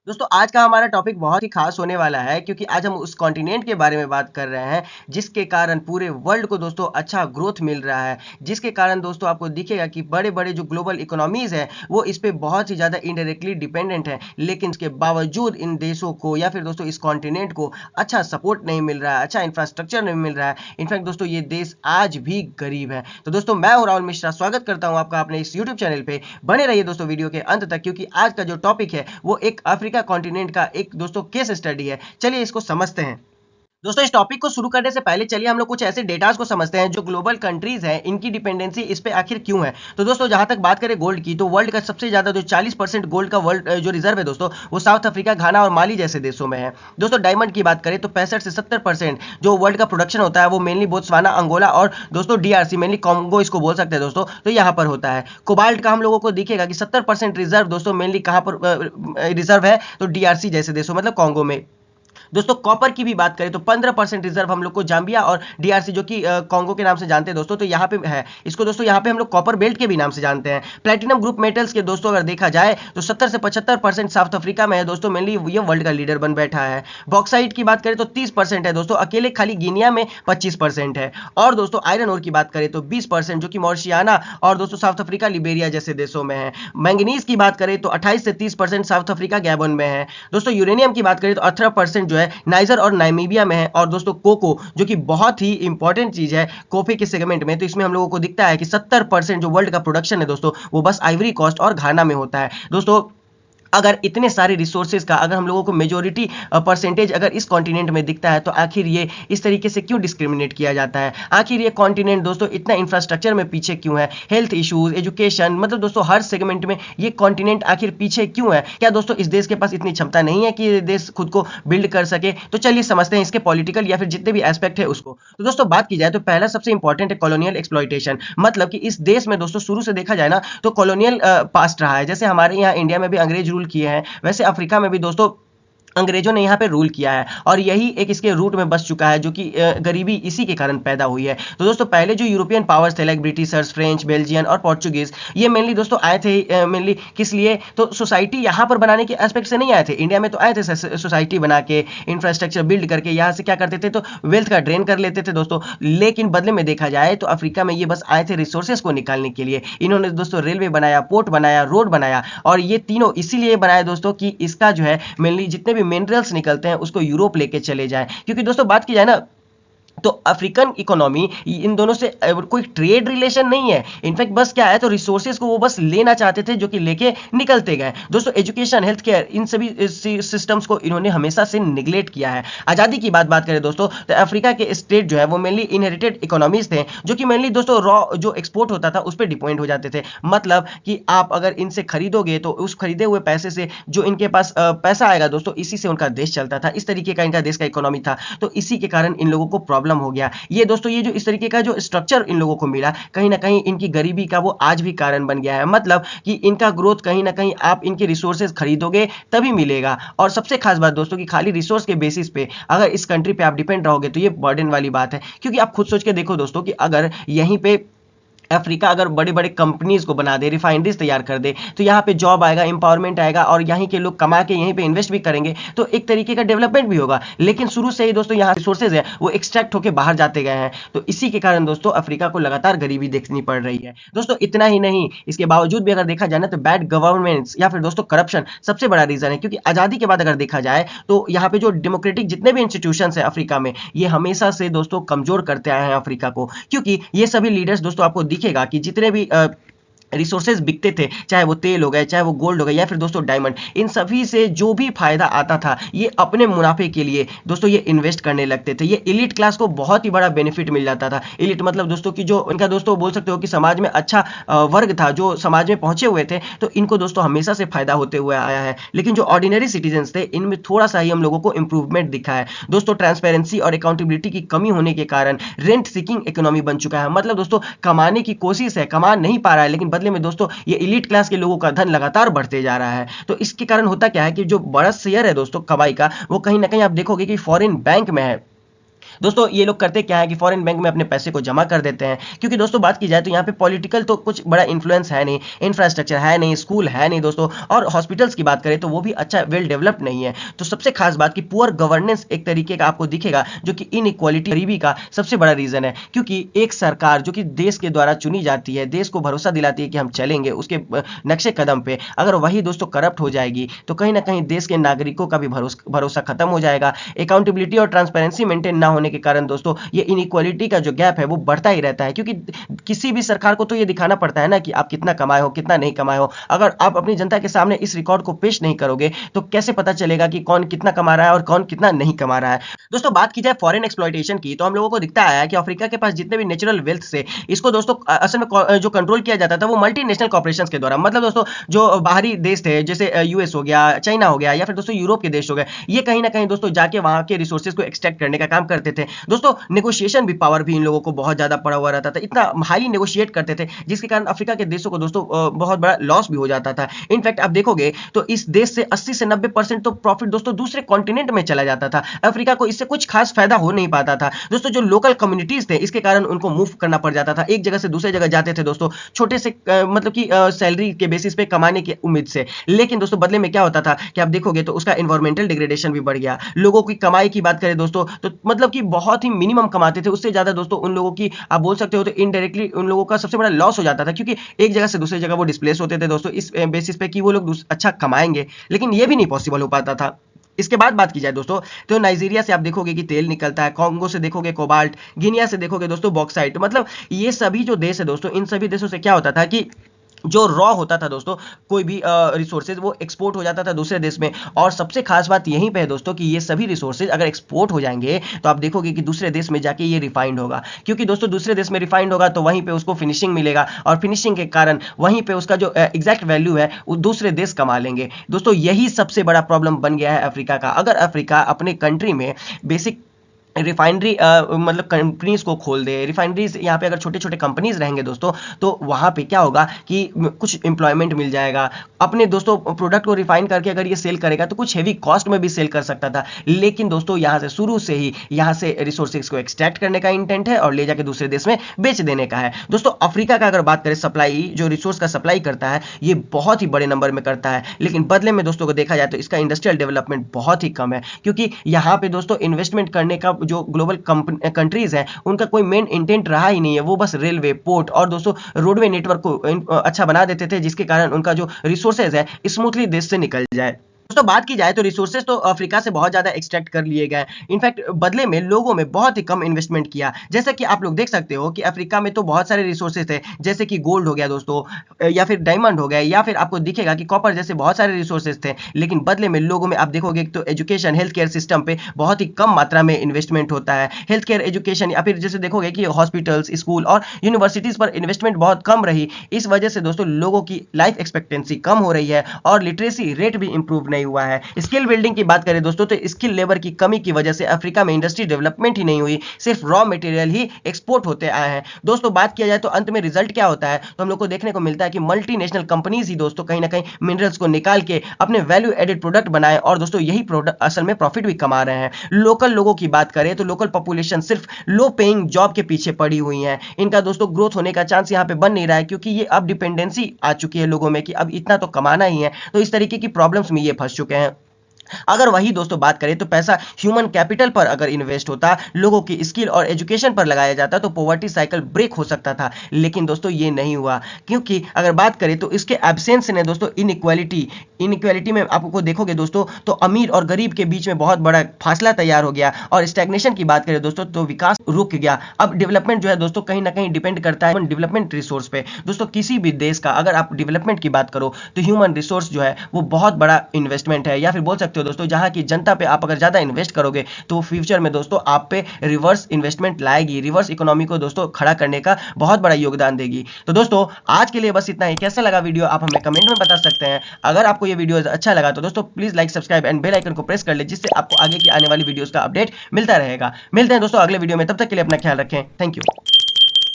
दोस्तों आज का हमारा टॉपिक बहुत ही खास होने वाला है क्योंकि आज हम उस कॉन्टिनेंट के बारे में बात कर रहे हैं जिसके कारण पूरे वर्ल्ड को दोस्तों अच्छा ग्रोथ मिल रहा है, जिसके कारण दोस्तों आपको दिखेगा कि बड़े बड़े जो ग्लोबल इकोनॉमीज हैं वो इस पे बहुत ही ज़्यादा इनडायरेक्टली डिपेंडेंट है, लेकिन इसके बावजूद इन देशों को या फिर दोस्तों इस कॉन्टिनेंट को अच्छा सपोर्ट नहीं मिल रहा है, अच्छा इंफ्रास्ट्रक्चर नहीं मिल रहा है। इनफैक्ट दोस्तों ये देश आज भी गरीब है। तो दोस्तों मैं हूं राहुल मिश्रा, स्वागत करता हूं आपका अपने इस यूट्यूब चैनल पे। बने रहिए दोस्तों वीडियो के अंत तक क्योंकि आज का जो टॉपिक है वो एक अफ्रीका कॉन्टिनेंट का एक दोस्तों केस स्टडी है। चलिए इसको समझते हैं। दोस्तों इस टॉपिक को शुरू करने से पहले चलिए हम लोग कुछ ऐसे डेटास को समझते हैं जो ग्लोबल कंट्रीज हैं इनकी डिपेंडेंसी इस पे आखिर क्यों है। तो दोस्तों जहां तक बात करें गोल्ड की, तो वर्ल्ड का सबसे ज्यादा जो 40% गोल्ड का वर्ल्ड जो रिजर्व है दोस्तों वो साउथ अफ्रीका, घाना और माली जैसे देशों में है। दोस्तों डायमंड की बात करें तो 65 से 70% जो वर्ल्ड का प्रोडक्शन होता है वो मेनली बोत्सवाना, अंगोला और दोस्तों डीआरसी, मेनली कॉन्गो इसको बोल सकते हैं दोस्तों, तो यहाँ पर होता है। कोबाल्ट का हम लोगों को दिखेगा कि 70% रिजर्व दोस्तों मेनली कहाँ पर रिजर्व है, तो डीआरसी जैसे देशों मतलब कॉन्गो में। दोस्तों कॉपर की भी बात करें तो 15% रिजर्व हम लोग को जाम्बिया और डीआरसी जो कि कॉन्गो के नाम से जानते हैं दोस्तों, तो यहाँ पे है। इसको दोस्तों यहाँ पे हम लोग कॉपर बेल्ट के भी नाम से जानते हैं। प्लेटिनम ग्रुप मेटल्स के दोस्तों अगर देखा जाए तो 70 से 75% साउथ अफ्रीका में है दोस्तों, मेनली ये वर्ल्ड का लीडर बन बैठा है। बॉक्साइट की बात करें तो 30% है दोस्तों, अकेले खाली गिनिया में 25% है। और दोस्तों आयरन ओर की बात करें तो 20% जो कि मॉरिशियाना और दोस्तों साउथ अफ्रीका, लिबेरिया जैसे देशों में है। मैंगनीज की बात करें तो 28 से 30% साउथ अफ्रीका, गैबन में है। दोस्तों यूरेनियम की बात करें तो 18% जो है नाइजर और नाइमीबिया में है। और दोस्तों कोको जो कि बहुत ही इंपॉर्टेंट चीज है कॉफी के सेगमेंट में, तो इसमें हम लोगों को दिखता है कि 70% जो वर्ल्ड का प्रोडक्शन है दोस्तों वो बस आइवरी कोस्ट और घाना में होता है। दोस्तों अगर इतने सारे रिसोर्सेज का अगर हम लोगों को मेजोरिटी परसेंटेज अगर इस कॉन्टिनेंट में दिखता है तो आखिर ये इस तरीके से क्यों डिस्क्रिमिनेट किया जाता है? आखिर ये कॉन्टिनेंट दोस्तों इतना इंफ्रास्ट्रक्चर में पीछे क्यों है? हेल्थ इश्यूज, एजुकेशन, मतलब दोस्तों हर सेगमेंट में ये कॉन्टिनेंट आखिर पीछे क्यों है? क्या दोस्तों इस देश के पास इतनी क्षमता नहीं है कि ये देश खुद को बिल्ड कर सके? तो चलिए समझते हैं इसके पॉलिटिकल या फिर जितने भी एस्पेक्ट है उसको। तो दोस्तों बात की जाए तो पहला सबसे इंपॉर्टेंट है कॉलोनियल एक्सप्लॉइटेशन। मतलब कि इस देश में दोस्तों शुरू से देखा जाए ना तो कॉलोनियल पास्ट रहा है। जैसे हमारे यहाँ इंडिया में भी अंग्रेज रूल किए हैं, वैसे अफ्रीका में भी दोस्तों अंग्रेजों ने यहाँ पे रूल किया है और यही एक इसके रूट में बस चुका है, जो कि गरीबी इसी के कारण पैदा हुई है। तो दोस्तों पहले जो यूरोपियन पावर्स थे लाइक ब्रिटिशर्स, फ्रेंच, बेल्जियन और पोर्चुगीज, ये मेनली दोस्तों आए थे मेनली किस लिए, तो सोसाइटी यहाँ पर बनाने के एस्पेक्ट से नहीं आए थे। इंडिया में तो आए थे सोसाइटी बना के, इंफ्रास्ट्रक्चर बिल्ड करके यहाँ से क्या करते थे तो वेल्थ का ड्रेन कर लेते थे दोस्तों। लेकिन बदले में देखा जाए तो अफ्रीका में ये बस आए थे रिसोर्सेज को निकालने के लिए। इन्होंने दोस्तों रेलवे बनाया, पोर्ट बनाया, रोड बनाया, और ये तीनों इसीलिए बनाया दोस्तों कि इसका जो है मेनली जितने भी मिनरल्स निकलते हैं उसको यूरोप लेके चले जाए। क्योंकि दोस्तों बात की जाए ना तो अफ्रीकन इकोनॉमी इन दोनों से कोई ट्रेड रिलेशन नहीं है। इनफैक्ट बस क्या है तो रिसोर्सेज को वो बस लेना चाहते थे जो कि लेके निकलते गए। दोस्तों एजुकेशन, हेल्थ केयर, इन सभी सिस्टम्स को इन्होंने हमेशा से निगलेक्ट किया है। आज़ादी की बात करें दोस्तों तो अफ्रीका के स्टेट जो है वो मेनली इनहेरिटेड इकोनॉमीज थे, जो कि मेनली दोस्तों रॉ जो एक्सपोर्ट होता था उस पर डिपेंड हो जाते थे। मतलब कि आप अगर इनसे खरीदोगे तो उस खरीदे हुए पैसे से जो इनके पास पैसा आएगा दोस्तों, इसी से उनका देश चलता था। इस तरीके का इनका देश का इकोनॉमी था। तो इसी के कारण इन लोगों को प्रॉब्लम हो गया। ये दोस्तों ये जो इस तरीके का जो स्ट्रक्चर इन लोगों को मिला, कहीं ना कहीं इनकी गरीबी का वो आज भी कारण बन गया है। मतलब कि इनका ग्रोथ कहीं ना कहीं आप इनके रिसोर्सेज खरीदोगे तभी मिलेगा। और सबसे खास बात दोस्तों कि खाली रिसोर्स के बेसिस पे अगर इस कंट्री पे आप डिपेंड रहोगे तो ये बर्डन वाली बात है। क्योंकि आप खुद सोच के देखो दोस्तों कि अगर यहीं पे अफ्रीका अगर बड़े बड़े कंपनीज को बना दे, रिफाइनरीज तैयार कर दे, तो यहाँ पे जॉब आएगा, एम्पावरमेंट आएगा और यहीं के लोग कमा के यहीं पे इन्वेस्ट भी करेंगे, तो एक तरीके का डेवलपमेंट भी होगा। लेकिन शुरू से ही दोस्तों यहाँ रिसोर्सेज है वो एक्सट्रैक्ट होकर बाहर जाते गए हैं। तो इसी के कारण दोस्तों अफ्रीका को लगातार गरीबी देखनी पड़ रही है। दोस्तों इतना ही नहीं, इसके बावजूद भी अगर देखा जाए ना तो बैड गवर्नमेंट्स या फिर दोस्तों करप्शन सबसे बड़ा रीजन है। क्योंकि आज़ादी के बाद अगर देखा जाए तो यहाँ पे जो डेमोक्रेटिक जितने भी इंस्टीट्यूशंस हैं अफ्रीका में, ये हमेशा से दोस्तों कमजोर करते आए हैं अफ्रीका को। क्योंकि ये सभी लीडर्स दोस्तों आपको दिखेगा कि जितने भी रिसोर्सेज बिकते थे, चाहे वो तेल हो गए, चाहे वो गोल्ड हो गया या फिर दोस्तों डायमंड, इन सभी से जो भी फायदा आता था ये अपने मुनाफे के लिए दोस्तों ये इन्वेस्ट करने लगते थे। ये एलिट क्लास को बहुत ही बड़ा बेनिफिट मिल जाता था। एलिट मतलब दोस्तों कि जो इनका दोस्तों बोल सकते हो कि समाज में अच्छा वर्ग था, जो समाज में पहुंचे हुए थे, तो इनको दोस्तों हमेशा से फायदा होते हुए आया है। लेकिन जो ऑर्डिनरी सिटीजन्स थे इनमें थोड़ा सा ही हम लोगों को इंप्रूवमेंट दिखा है दोस्तों। ट्रांसपेरेंसी और अकाउंटेबिलिटी की कमी होने के कारण रेंट सीकिंग इकोनॉमी बन चुका है। मतलब दोस्तों कमाने की कोशिश है, कमा नहीं पा रहा है, लेकिन बदले में दोस्तों ये एलीट क्लास के लोगों का धन लगातार बढ़ते जा रहा है। तो इसके कारण होता क्या है कि जो बड़ा शेयर है दोस्तों कमाई का, वो कहीं ना कहीं आप देखोगे कि फॉरेन बैंक में है। दोस्तों ये लोग करते क्या है कि फॉरेन बैंक में अपने पैसे को जमा कर देते हैं, क्योंकि दोस्तों बात की जाए तो यहाँ पे पॉलिटिकल तो कुछ बड़ा इन्फ्लुएंस है नहीं, इंफ्रास्ट्रक्चर है नहीं, स्कूल है नहीं दोस्तों, और हॉस्पिटल्स की बात करें तो वो भी अच्छा वेल डेवलप्ड नहीं है। तो सबसे खास बात कि पुअर गवर्नेंस एक तरीके का आपको दिखेगा, जो कि इनइक्वालिटी, गरीबी का सबसे बड़ा रीजन है। क्योंकि एक सरकार जो कि देश के द्वारा चुनी जाती है, देश को भरोसा दिलाती है कि हम चलेंगे उसके नक्शे कदम पे, अगर वही दोस्तों करप्ट हो जाएगी तो कहीं ना कहीं देश के नागरिकों का भी भरोसा खत्म हो जाएगा। अकाउंटेबिलिटी और ट्रांसपेरेंसी मेंटेन ना होने के कारण दोस्तों ये इनइक्वालिटी का जो गैप है वो बढ़ता ही रहता है, क्योंकि किसी भी सरकार को तो ये दिखाना पड़ता है ना कि आप कितना कमाए हो, कितना नहीं कमाए हो। अगर आप अपनी जनता के सामने इस रिकॉर्ड को पेश नहीं करोगे तो कैसे पता चलेगा कि कौन कितना कमा रहा है और कौन कितना नहीं कमा रहा है। दोस्तों बात की जाए फॉरेन एक्सप्लॉयटेशन की, तो हम लोगों को दिखता है कि अफ्रीका के पास जितने भी नेचुरल वेल्थ से, इसको दोस्तों असल में जो कंट्रोल किया जाता था वो मल्टीनेशनल कॉर्पोरेशंस के द्वारा, मतलब दोस्तों जो बाहरी देश थे जैसे यूएस हो गया, चाइना हो गया, या फिर दोस्तों यूरोप के देश हो गए, ये कहीं ना कहीं दोस्तों जाके वहां के रिसोर्सेज को एक्सट्रैक्ट करने का काम करते थे। दोस्तों नेगोशिएशन भी पावर भी इन लोगों को बहुत ज्यादा पड़ा हुआ रहता था, इतना हाईली नेगोशिएट करते थे जिसके कारण अफ्रीका के देशों को दोस्तों बहुत बड़ा लॉस भी हो जाता था। इनफैक्ट आप देखोगे तो इस देश से 80 से 90% तो प्रॉफिट दोस्तों दूसरे कॉन्टिनेंट में चला जाता था। अफ्रीका को इससे कुछ खास फायदा हो नहीं पाता था दोस्तों। जो लोकल कम्युनिटीज थे इसके कारण उनको मूव करना पड़ जाता था, एक जगह से दूसरे जगह जाते थे दोस्तों, छोटे से मतलब कि सैलरी के बेसिस पे कमाने की उम्मीद से। लेकिन दोस्तों बदले में क्या होता था कि आप देखोगे तो उसका एनवायरमेंटल डिग्रेडेशन भी बढ़ गया। लोगों की कमाई की बात करें दोस्तों तो मतलब कि बहुत ही मिनिमम कमाते थे, उससे ज्यादा दोस्तों उन लोगों की आप बोल सकते हो तो इनडायरेक्टली उन लोगों का सबसे बड़ा लॉस हो जाता था, क्योंकि एक जगह से दूसरी जगह वो डिस्प्लेस होते थे दोस्तों इस बेसिस पे कि वो लोग अच्छा कमाएंगे, लेकिन ये भी नहीं पॉसिबल हो पाता था। इसके बाद बात की जाए दोस्तों तो नाइजीरिया से आप देखोगे कि तेल निकलता है, कॉन्गो से देखोगे कोबाल्ट, गिनिया से देखोगे दोस्तों बॉक्साइट, मतलब ये सभी जो देश है दोस्तों, इन सभी देशों से क्या होता था कि जो रॉ होता था दोस्तों, कोई भी रिसोर्सेज वो एक्सपोर्ट हो जाता था दूसरे देश में। और सबसे खास बात यहीं पे है दोस्तों कि ये सभी रिसोर्सेज अगर एक्सपोर्ट हो जाएंगे तो आप देखोगे कि दूसरे देश में जाके ये रिफाइंड होगा, क्योंकि दोस्तों दूसरे देश में रिफाइंड होगा तो वहीं पे उसको फिनिशिंग मिलेगा, और फिनिशिंग के कारण वहीं पे उसका जो एग्जैक्ट वैल्यू है वो दूसरे देश कमा लेंगे। दोस्तों यही सबसे बड़ा प्रॉब्लम बन गया है अफ्रीका का। अगर अफ्रीका अपने कंट्री में बेसिक रिफाइनरी मतलब कंपनीज को खोल दे, रिफाइनरीज यहाँ पे अगर छोटे छोटे कंपनीज रहेंगे दोस्तों तो वहाँ पे क्या होगा कि कुछ एम्प्लॉयमेंट मिल जाएगा। अपने दोस्तों प्रोडक्ट को रिफाइन करके अगर ये सेल करेगा तो कुछ हेवी कॉस्ट में भी सेल कर सकता था, लेकिन दोस्तों यहाँ से शुरू से ही यहाँ से रिसोर्सेज को एक्सट्रैक्ट करने का इंटेंट है और ले जाके दूसरे देश में बेच देने का है। दोस्तों अफ्रीका का अगर बात करें सप्लाई, जो रिसोर्स का सप्लाई करता है ये बहुत ही बड़े नंबर में करता है, लेकिन बदले में दोस्तों को देखा जाए तो इसका इंडस्ट्रियल डेवलपमेंट बहुत ही कम है, क्योंकि यहाँ पे दोस्तों इन्वेस्टमेंट करने का जो ग्लोबल कंट्रीज है उनका कोई मेन इंटेंट रहा ही नहीं है। वो बस रेलवे, पोर्ट और दोस्तों रोडवे नेटवर्क को अच्छा बना देते थे, जिसके कारण उनका जो रिसोर्सेज है स्मूथली देश से निकल जाए। दोस्तों बात की जाए तो रिसोर्सेज तो अफ्रीका से बहुत ज्यादा एक्सट्रैक्ट कर लिए गए, इनफैक्ट बदले में लोगों में बहुत ही कम इन्वेस्टमेंट किया। जैसे कि आप लोग देख सकते हो कि अफ्रीका में तो बहुत सारे रिसोर्सेज थे, जैसे कि गोल्ड हो गया दोस्तों, या फिर डायमंड हो गया, या फिर आपको दिखेगा कि कॉपर जैसे बहुत सारे रिसोर्सेज थे, लेकिन बदले में लोगों में आप देखोगे तो एजुकेशन, हेल्थ केयर सिस्टम पे बहुत ही कम मात्रा में इन्वेस्टमेंट होता है। हेल्थ केयर, एजुकेशन, या फिर जैसे देखोगे कि हॉस्पिटल्स, स्कूल और यूनिवर्सिटीज पर इन्वेस्टमेंट बहुत कम रही। इस वजह से दोस्तों लोगों की लाइफ एक्सपेक्टेंसी कम हो रही है और लिटरेसी रेट भी इंप्रूव नहीं हुआ है। स्किल बिल्डिंग की बात करें दोस्तों तो स्किल लेबर की कमी की वजह से अफ्रीका में इंडस्ट्री डेवलपमेंट ही नहीं हुई, सिर्फ रॉ मटेरियल ही एक्सपोर्ट होते आए हैं। दोस्तों बात किया जाए तो अंत में रिजल्ट क्या होता है तो हम लोग को देखने को मिलता है कि मल्टीनेशनल कंपनीज ही दोस्तों कहीं ना कहीं मिनरल्स को निकाल के अपने वैल्यू एडेड प्रोडक्ट बनाए, और दोस्तों यही प्रोडक्ट असल में प्रॉफिट भी कमा रहे हैं। लोकल लोगों की बात करें तो लोकल पॉपुलेशन सिर्फ लो पेइंग जॉब के पीछे पड़ी हुई है, इनका दोस्तों ग्रोथ होने का चांस यहाँ पे बन नहीं रहा है, क्योंकि ये अब डिपेंडेंसी आ चुकी है लोगों में कि अब इतना तो कमाना ही है, तो इस तरीके की प्रॉब्लम्स में ये फंस चुके हैं। अगर वही दोस्तों बात करें तो पैसा ह्यूमन कैपिटल पर अगर इन्वेस्ट होता, लोगों की स्किल और एजुकेशन पर लगाया जाता तो पॉवर्टी साइकिल ब्रेक हो सकता था, लेकिन दोस्तों ये नहीं हुआ, क्योंकि अगर बात करें तो इसके एब्सेंस ने दोस्तों इनइक्वालिटी में आपको देखोगे दोस्तों तो अमीर और गरीब के बीच में बहुत बड़ा फासला तैयार हो गया, और स्टैग्नेशन की बात करें दोस्तों तो विकास रुक गया। अब डेवलपमेंट जो है दोस्तों कहीं ना कहीं डिपेंड करता है डेवलपमेंट रिसोर्स पे। दोस्तों किसी भी देश का अगर आप डेवलपमेंट की बात करो तो ह्यूमन रिसोर्स जो है वो बहुत बड़ा इन्वेस्टमेंट है, या फिर बोल सकते हो दोस्तों जहां की जनता पे आप अगर ज्यादा इन्वेस्ट करोगे तो फ्यूचर में दोस्तों आप पे रिवर्स इन्वेस्टमेंट लाएगी, रिवर्स इकोनॉमी को दोस्तों खड़ा करने का बहुत बड़ा योगदान देगी। तो दोस्तों आज के लिए बस इतना ही। कैसा लगा वीडियो आप हमें कमेंट में बता सकते हैं। अगर आपको ये वीडियो अच्छा लगा तो दोस्तों please like, subscribe and bell icon को प्रेस कर ले, जिससे आपको आगे की आने वाली वीडियोस का अपडेट मिलता रहेगा। मिलते हैं दोस्तों अगले वीडियो में, तब तक के लिए अपना ख्याल रखें। Thank you.